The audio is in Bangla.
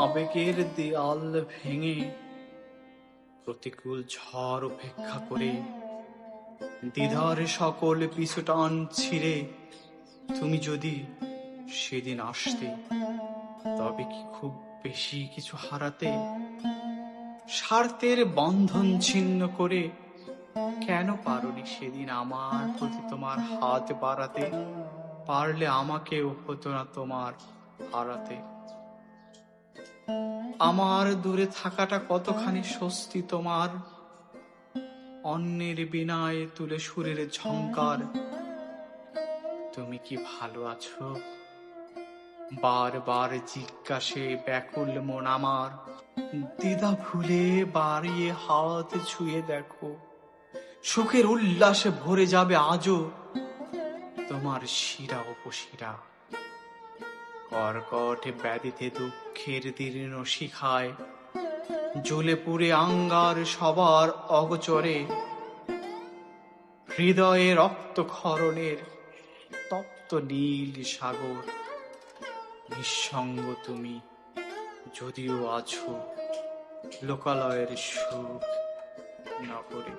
আবেগের দেয়াল ভেঙে প্রতিকূল ঝড় উপেক্ষা করে দ্বিধার সকল পিছুটান ছিঁড়ে তুমি যদি সেদিন আসতে, তবে কি খুব বেশি কিছু হারাতে? স্বার্থের বন্ধন ছিন্ন করে কেন পারোনি সেদিন আমার প্রতি তোমার হাত বাড়াতে? পারলে আমাকেও হতো না তোমার হারাতে। আমার দূরে থাকাটা কতখানি স্বস্তি তোমার, অন্যের বিনায় তুলে সুরের ঝংকার। তুমি কি ভালো আছো? বারবার জিজ্ঞাসে ব্যাকুল মন আমার, দ্বিধা ভুলে বাড়িয়ে হাত ছুঁয়ে দেখো, সুখের উল্লাসে ভরে যাবে আজও তোমার শিরা উপশিরা। কর্কট ব্যাধিতে দুঃখের দীর্ণ শিখায় জ্বলে পুড়ে আঙ্গার সবার অগচরে, হৃদয়ে রক্তক্ষরণের তপ্ত নীল সাগর। নিঃসঙ্গ তুমি যদিও আছো লোকালয়ের সুখ নগরে।